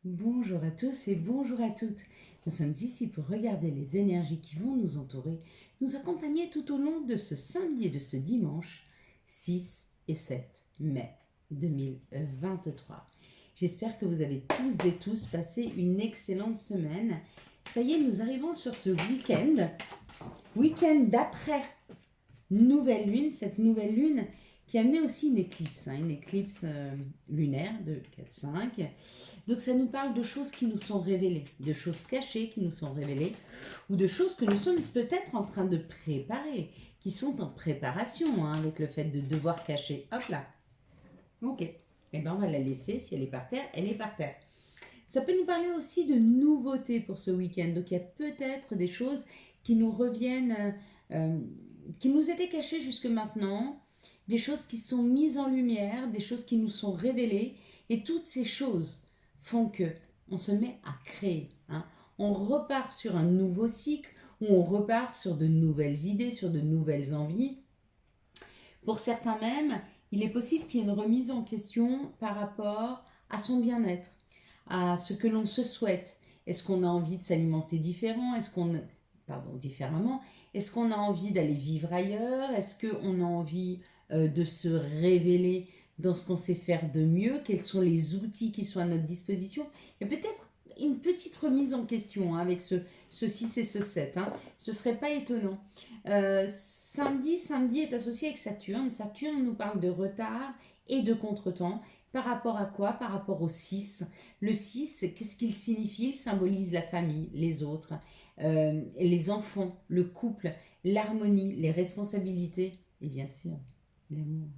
Bonjour à tous et bonjour à toutes. Nous sommes ici pour regarder les énergies qui vont nous entourer, nous accompagner tout au long de ce samedi et de ce dimanche 6 et 7 mai 2023. J'espère que vous avez tous et tous passé une excellente semaine. Ça y est, nous arrivons sur ce week-end d'après nouvelle lune, cette nouvelle lune qui a amené aussi une éclipse lunaire de 4-5. Donc ça nous parle de choses qui nous sont révélées, de choses cachées qui nous sont révélées, ou de choses que nous sommes peut-être en train de préparer, qui sont en préparation avec le fait de devoir cacher. Hop là. Ok. Eh bien on va la laisser, si elle est par terre, elle est par terre. Ça peut nous parler aussi de nouveautés pour ce week-end. Donc il y a peut-être des choses qui nous reviennent, qui nous étaient cachées jusque maintenant, des choses qui sont mises en lumière, des choses qui nous sont révélées. Et toutes ces choses font que on se met à créer. On repart sur un nouveau cycle, où on repart sur de nouvelles idées, sur de nouvelles envies. Pour certains même, il est possible qu'il y ait une remise en question par rapport à son bien-être, à ce que l'on se souhaite. Est-ce qu'on a envie de s'alimenter différemment? Différemment? Est-ce qu'on a envie d'aller vivre ailleurs? Est-ce qu'on a envie de se révéler dans ce qu'on sait faire de mieux? Quels sont les outils qui sont à notre disposition? Il y a peut-être une petite remise en question avec ce 6 et ce 7. Ce serait pas étonnant. Samedi est associé avec Saturne. Saturne nous parle de retard et de contretemps. Par rapport à quoi? Par rapport au 6. Le 6, qu'est-ce qu'il signifie? Il symbolise la famille, les autres, les enfants, le couple, l'harmonie, les responsabilités et bien sûr l'amour.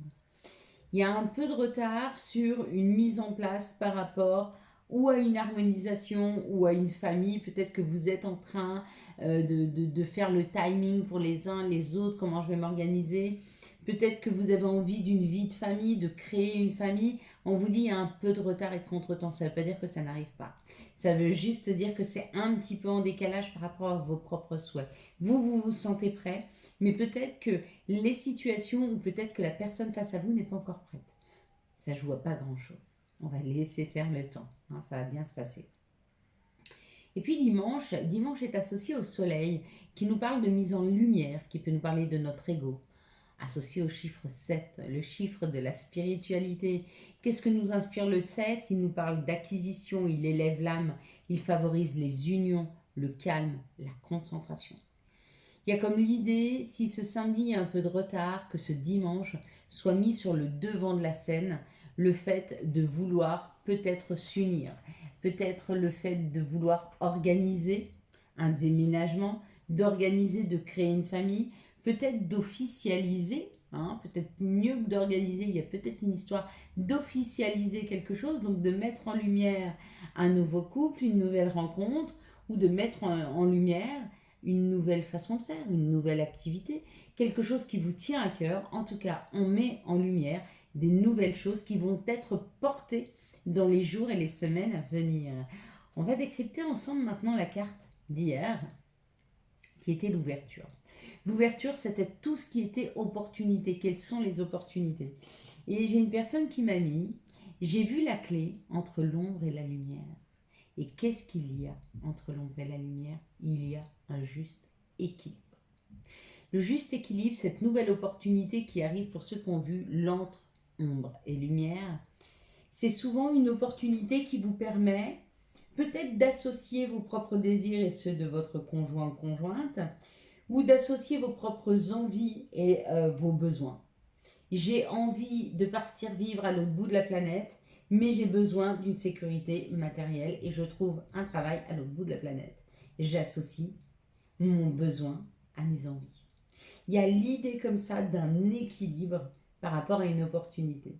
Il y a un peu de retard sur une mise en place par rapport ou à une harmonisation ou à une famille. Peut-être que vous êtes en train de faire le timing pour les uns, les autres, comment je vais m'organiser. Peut-être que vous avez envie d'une vie de famille, de créer une famille. On vous dit il y a un peu de retard et de contretemps. Ça ne veut pas dire que ça n'arrive pas. Ça veut juste dire que c'est un petit peu en décalage par rapport à vos propres souhaits. Vous vous sentez prêt, mais peut-être que les situations ou peut-être que la personne face à vous n'est pas encore prête. Ça ne joue à pas grand-chose. On va laisser faire le temps. Ça va bien se passer. Et puis dimanche est associé au soleil, qui nous parle de mise en lumière, qui peut nous parler de notre ego. Associé au chiffre 7, le chiffre de la spiritualité. Qu'est-ce que nous inspire le 7? Il nous parle d'acquisition, il élève l'âme, il favorise les unions, le calme, la concentration. Il y a comme l'idée, si ce samedi il y a un peu de retard, que ce dimanche soit mis sur le devant de la scène, le fait de vouloir peut-être s'unir, peut-être le fait de vouloir organiser un déménagement, d'organiser, de créer une famille, peut-être d'officialiser, peut-être mieux que d'organiser, il y a peut-être une histoire d'officialiser quelque chose, donc de mettre en lumière un nouveau couple, une nouvelle rencontre, ou de mettre en lumière une nouvelle façon de faire, une nouvelle activité, quelque chose qui vous tient à cœur. En tout cas, on met en lumière des nouvelles choses qui vont être portées dans les jours et les semaines à venir. On va décrypter ensemble maintenant la carte d'hier, qui était l'ouverture. L'ouverture, c'était tout ce qui était opportunité. Quelles sont les opportunités? Et j'ai une personne qui m'a mis, j'ai vu la clé entre l'ombre et la lumière. Et qu'est-ce qu'il y a entre l'ombre et la lumière? Il y a un juste équilibre. Le juste équilibre, cette nouvelle opportunité qui arrive pour ceux qui ont vu l'entre ombre et lumière, c'est souvent une opportunité qui vous permet peut-être d'associer vos propres désirs et ceux de votre conjoint ou conjointe, ou d'associer vos propres envies et vos besoins. J'ai envie de partir vivre à l'autre bout de la planète, mais j'ai besoin d'une sécurité matérielle et je trouve un travail à l'autre bout de la planète. J'associe mon besoin à mes envies. Il y a l'idée comme ça d'un équilibre par rapport à une opportunité.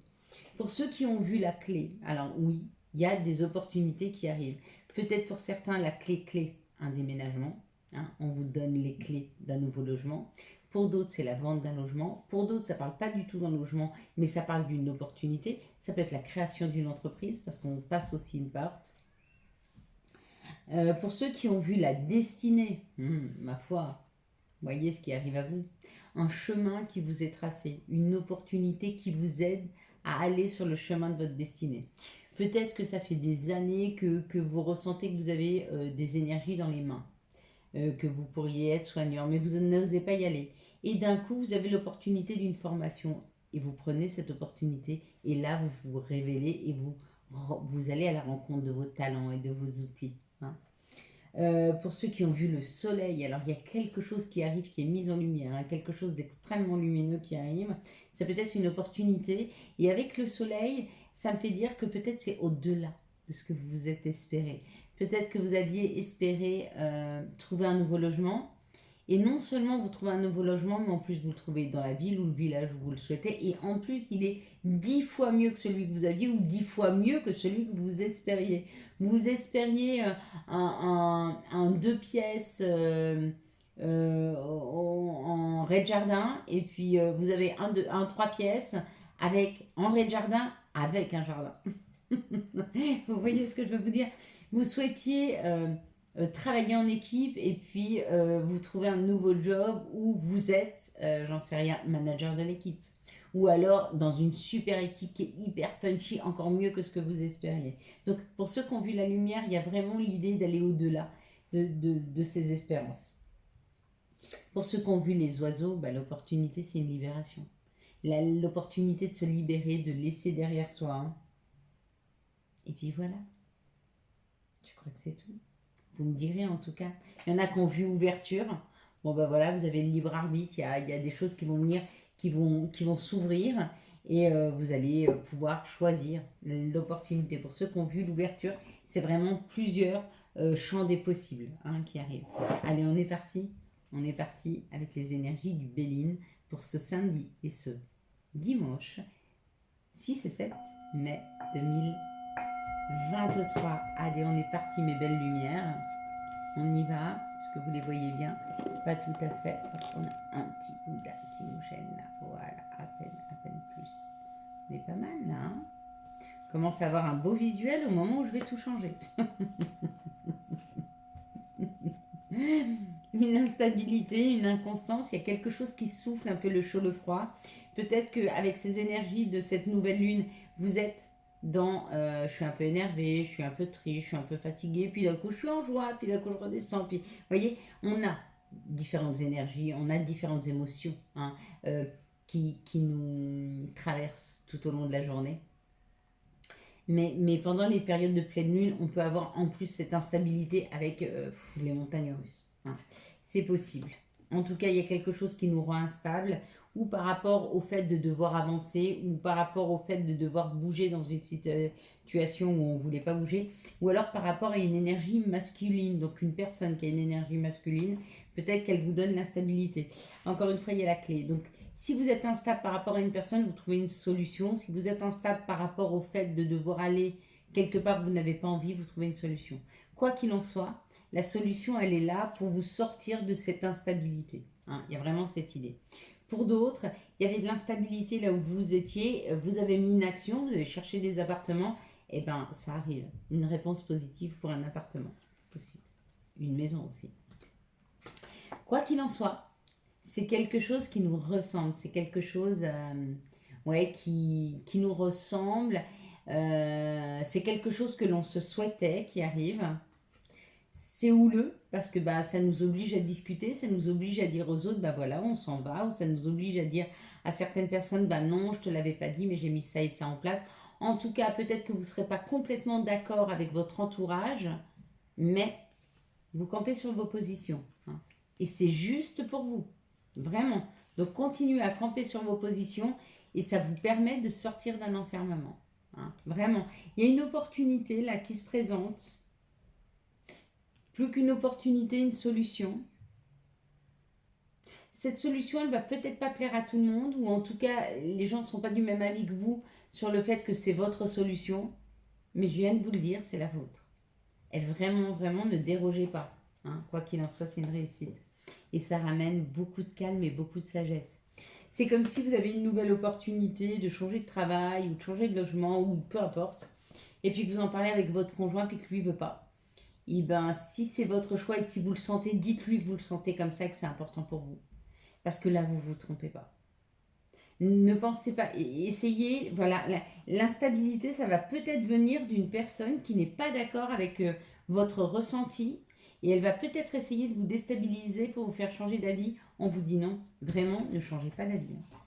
Pour ceux qui ont vu la clé, alors oui, il y a des opportunités qui arrivent. Peut-être pour certains la clé, un déménagement. On vous donne les clés d'un nouveau logement. Pour d'autres, c'est la vente d'un logement. Pour d'autres, ça ne parle pas du tout d'un logement, mais ça parle d'une opportunité. Ça peut être la création d'une entreprise, parce qu'on passe aussi une porte. Pour ceux qui ont vu la destinée, ma foi, voyez ce qui arrive à vous. Un chemin qui vous est tracé, une opportunité qui vous aide à aller sur le chemin de votre destinée. Peut-être que ça fait des années que vous ressentez que vous avez des énergies dans les mains, que vous pourriez être soigneur, mais vous n'osez pas y aller. Et d'un coup, vous avez l'opportunité d'une formation et vous prenez cette opportunité et là, vous vous révélez et vous allez à la rencontre de vos talents et de vos outils. Hein. Pour ceux qui ont vu le soleil, alors il y a quelque chose qui arrive, qui est mis en lumière, hein, quelque chose d'extrêmement lumineux qui arrive. Ça peut être une opportunité. Et avec le soleil, ça me fait dire que peut-être c'est au-delà de ce que vous vous êtes espéré. Peut-être que vous aviez espéré trouver un nouveau logement. Et non seulement vous trouvez un nouveau logement, mais en plus vous le trouvez dans la ville ou le village où vous le souhaitez. Et en plus, il est 10 fois mieux que celui que vous aviez ou 10 fois mieux que celui que vous espériez. Vous espériez un 2 pièces en rez-de-jardin et puis vous avez un 3 pièces en rez-de-jardin avec un jardin. Vous voyez ce que je veux vous dire? Vous souhaitiez travailler en équipe et puis vous trouvez un nouveau job où vous êtes, j'en sais rien, manager de l'équipe. Ou alors dans une super équipe qui est hyper punchy, encore mieux que ce que vous espériez. Donc pour ceux qui ont vu la lumière, il y a vraiment l'idée d'aller au-delà de ces espérances. Pour ceux qui ont vu les oiseaux, bah, l'opportunité c'est une libération. L'opportunité de se libérer, de laisser derrière soi. Hein. Et puis voilà, je crois que c'est tout. Vous me direz en tout cas. Il y en a qui ont vu ouverture. Bon ben voilà, vous avez le libre arbitre. Il y a des choses qui vont venir, qui vont s'ouvrir. Et vous allez pouvoir choisir l'opportunité. Pour ceux qui ont vu l'ouverture, c'est vraiment plusieurs champs des possibles hein, qui arrivent. Allez, on est parti. On est parti avec les énergies du Béline pour ce samedi et ce dimanche 6 et 7 mai 2023. Allez, on est parti mes belles lumières. On y va. Est-ce que vous les voyez bien? Pas tout à fait, parce qu'on a un petit Bouddha qui nous gêne là. Voilà, à peine plus. On est pas mal là. Hein, commence à avoir un beau visuel au moment où je vais tout changer. Une instabilité, une inconstance, il y a quelque chose qui souffle un peu le chaud, le froid. Peut-être qu'avec ces énergies de cette nouvelle lune, vous êtes dans je suis un peu énervé, je suis un peu triste, je suis un peu fatigué, puis d'un coup je suis en joie, puis d'un coup je redescends. Puis, vous voyez, on a différentes énergies, on a différentes émotions hein, qui nous traversent tout au long de la journée. Mais pendant les périodes de pleine lune, on peut avoir en plus cette instabilité avec les montagnes russes. Hein. C'est possible. En tout cas, il y a quelque chose qui nous rend instable, ou par rapport au fait de devoir avancer, ou par rapport au fait de devoir bouger dans une situation où on ne voulait pas bouger, ou alors par rapport à une énergie masculine. Donc une personne qui a une énergie masculine, peut-être qu'elle vous donne l'instabilité. Encore une fois, il y a la clé. Donc si vous êtes instable par rapport à une personne, vous trouvez une solution. Si vous êtes instable par rapport au fait de devoir aller quelque part que vous n'avez pas envie, vous trouvez une solution. Quoi qu'il en soit, la solution, elle est là pour vous sortir de cette instabilité. Hein, il y a vraiment cette idée. Pour d'autres, il y avait de l'instabilité là où vous étiez, vous avez mis une action, vous avez cherché des appartements, et bien ça arrive. Une réponse positive pour un appartement, possible. Une maison aussi. Quoi qu'il en soit, c'est quelque chose qui nous ressemble, c'est quelque chose ouais, qui nous ressemble, c'est quelque chose que l'on se souhaitait qui arrive. C'est houleux parce que bah, ça nous oblige à discuter, ça nous oblige à dire aux autres, bah voilà, on s'en va, ou ça nous oblige à dire à certaines personnes, bah non, je te l'avais pas dit, mais j'ai mis ça et ça en place. En tout cas, peut-être que vous ne serez pas complètement d'accord avec votre entourage, mais vous campez sur vos positions. Hein. Et c'est juste pour vous. Vraiment. Donc continuez à camper sur vos positions et ça vous permet de sortir d'un enfermement. Hein. Vraiment. Il y a une opportunité là qui se présente. Plus qu'une opportunité, une solution. Cette solution, elle va peut-être pas plaire à tout le monde, ou en tout cas, les gens ne seront pas du même avis que vous sur le fait que c'est votre solution. Mais je viens de vous le dire, c'est la vôtre. Et vraiment, ne dérogez pas. Hein. Quoi qu'il en soit, c'est une réussite. Et ça ramène beaucoup de calme et beaucoup de sagesse. C'est comme si vous avez une nouvelle opportunité de changer de travail ou de changer de logement ou peu importe. Et puis que vous en parlez avec votre conjoint puis que lui ne veut pas. Et ben si c'est votre choix et si vous le sentez, dites-lui que vous le sentez comme ça et que c'est important pour vous. Parce que là, vous ne vous trompez pas. Ne pensez pas, essayez, voilà, l'instabilité, ça va peut-être venir d'une personne qui n'est pas d'accord avec votre ressenti et elle va peut-être essayer de vous déstabiliser pour vous faire changer d'avis. On vous dit non, vraiment, ne changez pas d'avis, hein.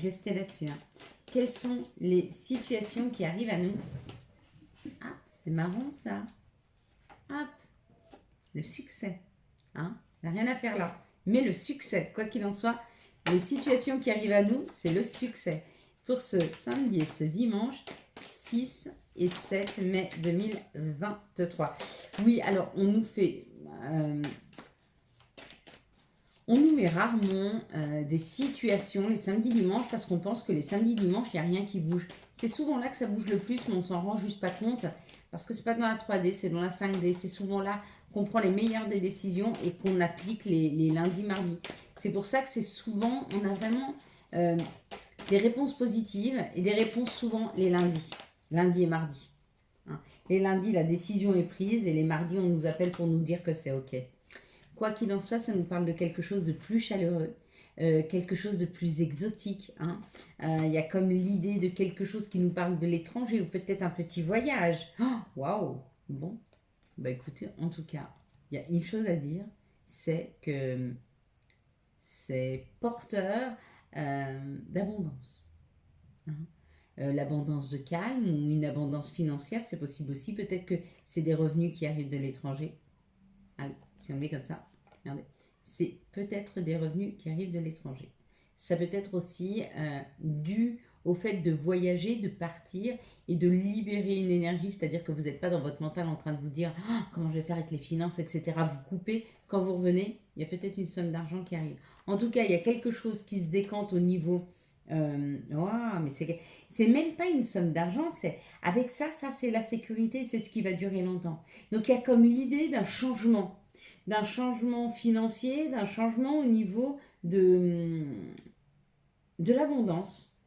Restez là-dessus, hein. Quelles sont les situations qui arrivent à nous? Ah, c'est marrant ça. Hop, le succès, hein. Il n'y a rien à faire là. Mais le succès, quoi qu'il en soit, les situations qui arrivent à nous, c'est le succès. Pour ce samedi et ce dimanche, 6 et 7 mai 2023. Oui, alors on nous fait... on nous met rarement des situations les samedis dimanches parce qu'on pense que les samedis dimanches, il n'y a rien qui bouge. C'est souvent là que ça bouge le plus, mais on s'en rend juste pas compte parce que c'est pas dans la 3D, c'est dans la 5D. C'est souvent là qu'on prend les meilleures des décisions et qu'on applique les lundis, mardis. C'est pour ça que c'est souvent, on a vraiment des réponses positives et des réponses souvent les lundis, lundi et mardi, hein. Les lundis, la décision est prise et les mardis, on nous appelle pour nous dire que c'est OK. Quoi qu'il en soit, ça nous parle de quelque chose de plus chaleureux, quelque chose de plus exotique, hein. Il y a comme l'idée de quelque chose qui nous parle de l'étranger ou peut-être un petit voyage. Waouh! Bon, bah écoutez, en tout cas, il y a une chose à dire, c'est que c'est porteur d'abondance, hein. L'abondance de calme ou une abondance financière, c'est possible aussi. Peut-être que c'est des revenus qui arrivent de l'étranger. Allez, si on met comme ça, regardez, c'est peut-être des revenus qui arrivent de l'étranger. Ça peut être aussi dû au fait de voyager, de partir et de libérer une énergie, c'est-à-dire que vous n'êtes pas dans votre mental en train de vous dire comment je vais faire avec les finances, etc. Vous coupez, quand vous revenez, il y a peut-être une somme d'argent qui arrive. En tout cas, il y a quelque chose qui se décante au niveau... mais c'est même pas une somme d'argent, c'est avec ça c'est la sécurité, c'est ce qui va durer longtemps. Donc il y a comme l'idée d'un changement financier, d'un changement au niveau de l'abondance.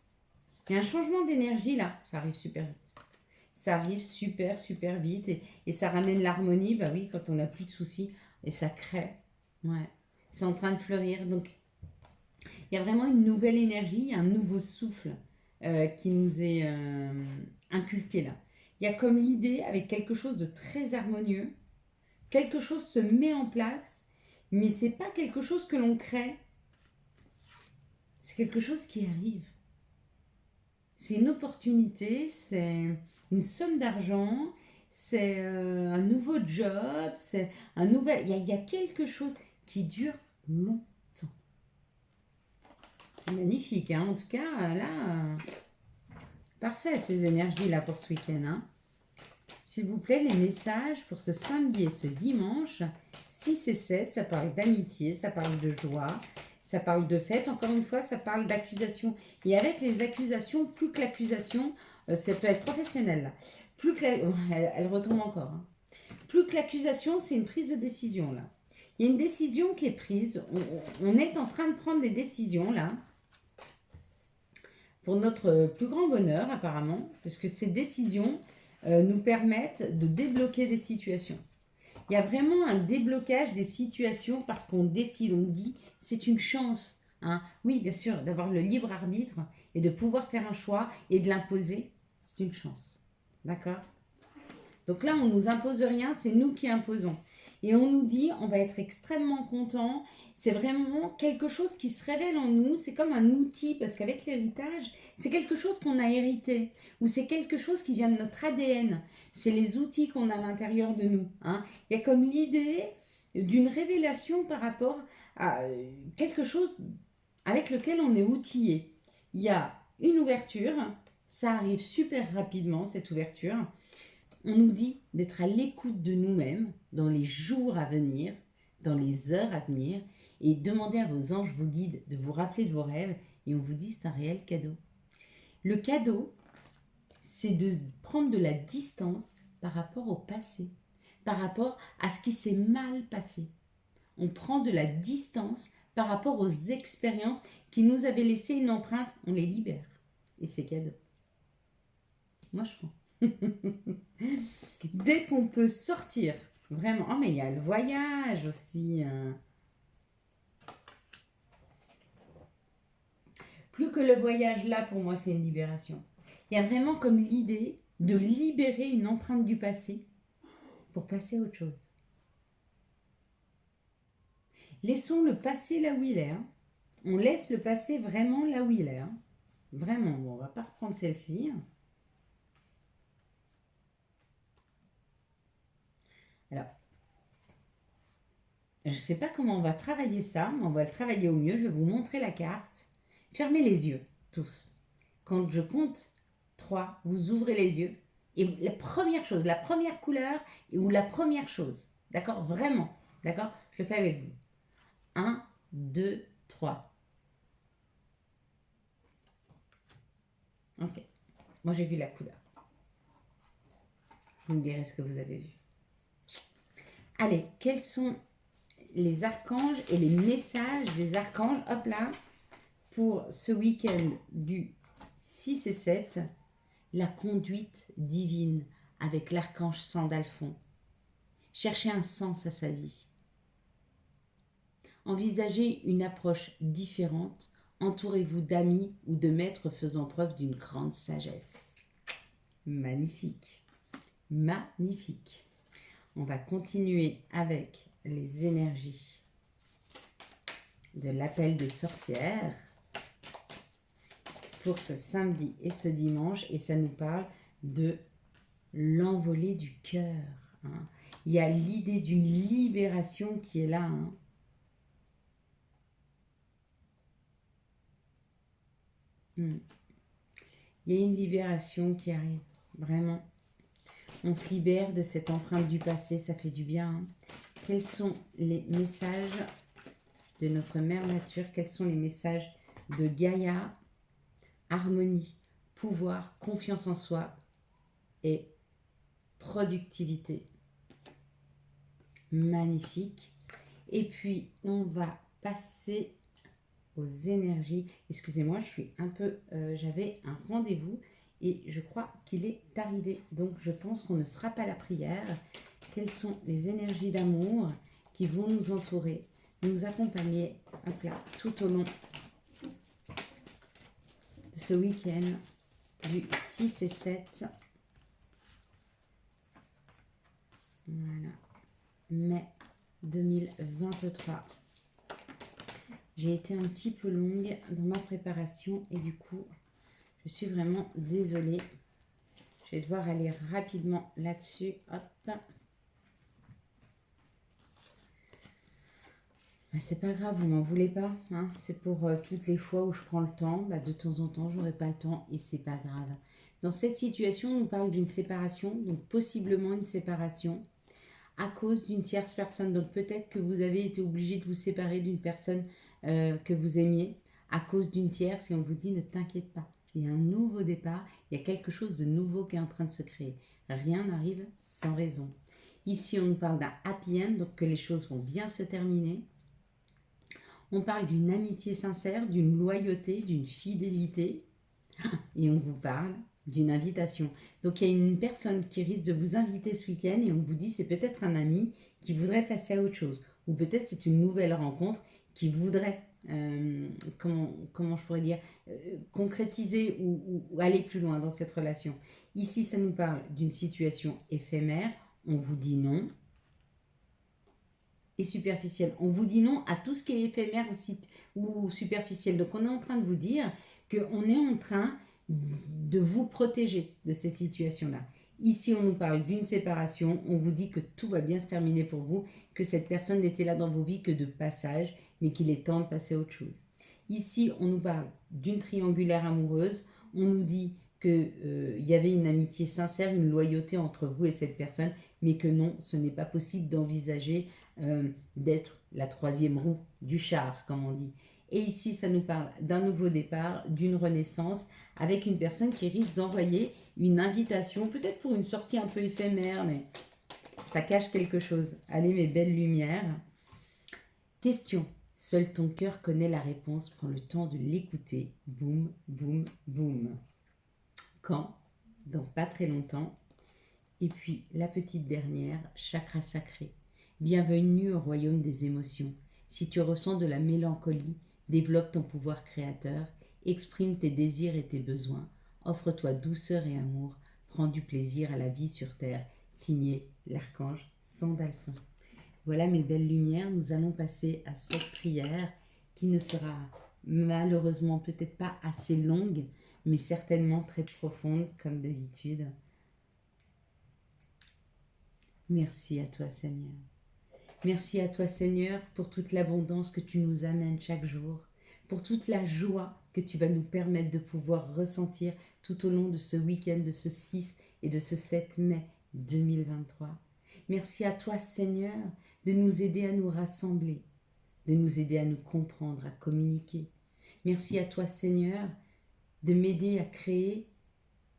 Il y a un changement d'énergie là, ça arrive super vite. Ça arrive super, super vite et ça ramène l'harmonie, bah oui, quand on n'a plus de soucis et ça crée. Ouais, c'est en train de fleurir. Donc il y a vraiment une nouvelle énergie, un nouveau souffle qui nous est inculqué là. Il y a comme l'idée avec quelque chose de très harmonieux, quelque chose se met en place, mais c'est pas quelque chose que l'on crée, c'est quelque chose qui arrive. C'est une opportunité, c'est une somme d'argent, c'est un nouveau job, c'est un nouvel... Il y a quelque chose qui dure longtemps. C'est magnifique, hein. En tout cas, là, parfait ces énergies-là pour ce week-end, hein. S'il vous plaît, les messages pour ce samedi et ce dimanche, 6 et 7, ça parle d'amitié, ça parle de joie, ça parle de fête. Encore une fois, ça parle d'accusation. Et avec les accusations, plus que l'accusation, ça peut être professionnel, là. Plus que elle retombe encore, hein. Plus que l'accusation, c'est une prise de décision, là. Il y a une décision qui est prise. On est en train de prendre des décisions, là, pour notre plus grand bonheur, apparemment, parce que ces décisions nous permettent de débloquer des situations. Il y a vraiment un déblocage des situations parce qu'on décide, on dit, c'est une chance, hein. Oui, bien sûr, d'avoir le libre arbitre et de pouvoir faire un choix et de l'imposer, c'est une chance. D'accord? Donc là, on ne nous impose rien, c'est nous qui imposons. Et on nous dit, on va être extrêmement content. C'est vraiment quelque chose qui se révèle en nous. C'est comme un outil, parce qu'avec l'héritage, c'est quelque chose qu'on a hérité. Ou c'est quelque chose qui vient de notre ADN. C'est les outils qu'on a à l'intérieur de nous, hein. Il y a comme l'idée d'une révélation par rapport à quelque chose avec lequel on est outillé. Il y a une ouverture. Ça arrive super rapidement, cette ouverture. On nous dit d'être à l'écoute de nous-mêmes dans les jours à venir, dans les heures à venir, et demandez à vos anges, vos guides, de vous rappeler de vos rêves, et on vous dit c'est un réel cadeau. Le cadeau, c'est de prendre de la distance par rapport au passé, par rapport à ce qui s'est mal passé. On prend de la distance par rapport aux expériences qui nous avaient laissé une empreinte, on les libère. Et c'est cadeau. Moi, je prends. Dès qu'on peut sortir, vraiment. Oh, mais il y a le voyage aussi, hein. Plus que le voyage, là, pour moi, c'est une libération. Il y a vraiment comme l'idée de libérer une empreinte du passé pour passer à autre chose. Laissons le passé là où il est. Hein. On laisse le passé vraiment là où il est. Hein. Vraiment, bon, on va pas reprendre celle-ci. Alors, je ne sais pas comment on va travailler ça, mais on va le travailler au mieux. Je vais vous montrer la carte. Fermez les yeux, tous. Quand je compte 3, vous ouvrez les yeux. Et la première chose, la première couleur ou la première chose, d'accord? Vraiment, d'accord? Je le fais avec vous. 1, 2, 3. Ok. Moi, j'ai vu la couleur. Vous me direz ce que vous avez vu. Allez, quels sont les archanges et les messages des archanges, hop là, pour ce week-end du 6 et 7, la conduite divine avec l'archange Sandalphon. Cherchez un sens à sa vie. Envisagez une approche différente. Entourez-vous d'amis ou de maîtres faisant preuve d'une grande sagesse. Magnifique. Magnifique. On va continuer avec les énergies de l'appel des sorcières pour ce samedi et ce dimanche. Et ça nous parle de l'envolée du cœur. Hein. Il y a l'idée d'une libération qui est là. Hein. Il y a une libération qui arrive, vraiment. On se libère de cette empreinte du passé, ça fait du bien. Hein. Quels sont les messages de notre mère nature? Quels sont les messages de Gaïa? Harmonie, pouvoir, confiance en soi et productivité. Magnifique. Et puis, on va passer aux énergies. Excusez-moi, je suis un peu... j'avais un rendez-vous et je crois qu'il est arrivé. Donc, je pense qu'on ne fera pas la prière. Quelles sont les énergies d'amour qui vont nous entourer, nous accompagner hop là, tout au long de ce week-end du 6 et 7. Voilà. Mai 2023. J'ai été un petit peu longue dans ma préparation et du coup, je suis vraiment désolée. Je vais devoir aller rapidement là-dessus. Hop. C'est pas grave, vous m'en voulez pas. Hein, c'est pour toutes les fois où je prends le temps. De temps en temps, j'aurai pas le temps et c'est pas grave. Dans cette situation, on nous parle d'une séparation, donc possiblement une séparation à cause d'une tierce personne. Donc peut-être que vous avez été obligé de vous séparer d'une personne que vous aimiez à cause d'une tierce et on vous dit ne t'inquiète pas. Il y a un nouveau départ, il y a quelque chose de nouveau qui est en train de se créer. Rien n'arrive sans raison. Ici, on nous parle d'un happy end, donc que les choses vont bien se terminer. On parle d'une amitié sincère, d'une loyauté, d'une fidélité. Et on vous parle d'une invitation. Donc il y a une personne qui risque de vous inviter ce week-end et on vous dit c'est peut-être un ami qui voudrait passer à autre chose. Ou peut-être c'est une nouvelle rencontre qui voudrait, comment je pourrais dire, concrétiser ou aller plus loin dans cette relation. Ici, ça nous parle d'une situation éphémère. On vous dit non. Et superficielle. On vous dit non à tout ce qui est éphémère ou superficiel. Donc on est en train de vous dire qu'on est en train de vous protéger de ces situations-là. Ici, on nous parle d'une séparation. On vous dit que tout va bien se terminer pour vous, que cette personne n'était là dans vos vies que de passage, mais qu'il est temps de passer à autre chose. Ici, on nous parle d'une triangulaire amoureuse. On nous dit qu'il y avait une amitié sincère, une loyauté entre vous et cette personne, mais que non, ce n'est pas possible d'envisager d'être la troisième roue du char, comme on dit. Et ici, ça nous parle d'un nouveau départ, d'une renaissance, avec une personne qui risque d'envoyer une invitation, peut-être pour une sortie un peu éphémère, mais ça cache quelque chose. Allez, mes belles lumières. Question. Seul ton cœur connaît la réponse. Prends le temps de l'écouter. Boum, boum, boum. Quand? Dans pas très longtemps. Et puis, la petite dernière, chakra sacré. Bienvenue au royaume des émotions. Si tu ressens de la mélancolie, développe ton pouvoir créateur Exprime tes désirs et tes besoins. Offre-toi douceur et amour. Prends du plaisir à la vie sur terre. Signé l'archange Sandalphon. Voilà mes belles lumières, nous allons passer à cette prière qui ne sera malheureusement peut-être pas assez longue, mais certainement très profonde comme d'habitude. Merci à toi Seigneur. Merci à toi Seigneur pour toute l'abondance que tu nous amènes chaque jour, pour toute la joie que tu vas nous permettre de pouvoir ressentir tout au long de ce week-end, de ce 6 et de ce 7 mai 2023. Merci à toi Seigneur de nous aider à nous rassembler, de nous aider à nous comprendre, à communiquer. Merci à toi Seigneur de m'aider à créer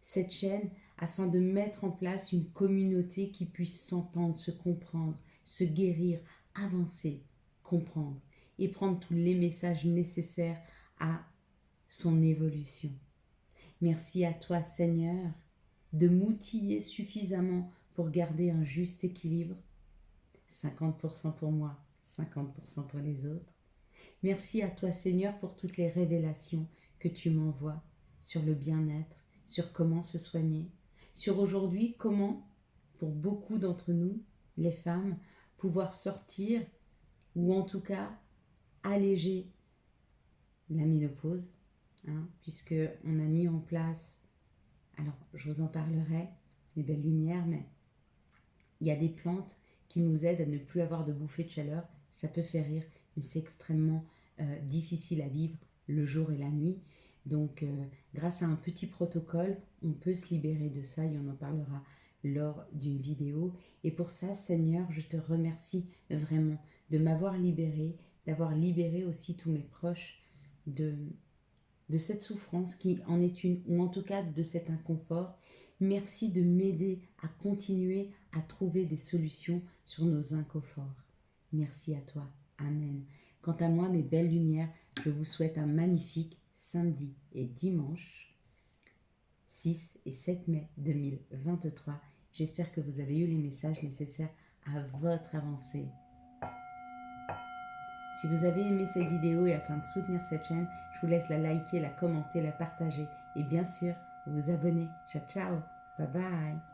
cette chaîne afin de mettre en place une communauté qui puisse s'entendre, se comprendre, se guérir, avancer, comprendre et prendre tous les messages nécessaires à son évolution. Merci à toi Seigneur de m'outiller suffisamment pour garder un juste équilibre, 50% pour moi, 50% pour les autres. Merci à toi Seigneur pour toutes les révélations que tu m'envoies sur le bien-être, sur comment se soigner, sur aujourd'hui comment, pour beaucoup d'entre nous, les femmes, pouvoir sortir ou en tout cas alléger la ménopause, puisque on a mis en place, alors je vous en parlerai, les belles lumières, mais il y a des plantes qui nous aident à ne plus avoir de bouffées de chaleur. Ça peut faire rire, mais c'est extrêmement difficile à vivre le jour et la nuit. Donc, grâce à un petit protocole, on peut se libérer de ça et on en parlera lors d'une vidéo. Et pour ça, Seigneur, je te remercie vraiment de m'avoir libérée, d'avoir libéré aussi tous mes proches de cette souffrance qui en est une, ou en tout cas de cet inconfort. Merci de m'aider à continuer à trouver des solutions sur nos inconforts. Merci à toi. Amen. Quant à moi, mes belles lumières, je vous souhaite un magnifique samedi et dimanche 6 et 7 mai 2023. J'espère que vous avez eu les messages nécessaires à votre avancée. Si vous avez aimé cette vidéo et afin de soutenir cette chaîne, je vous laisse la liker, la commenter, la partager et bien sûr vous abonner. Ciao ciao, bye bye.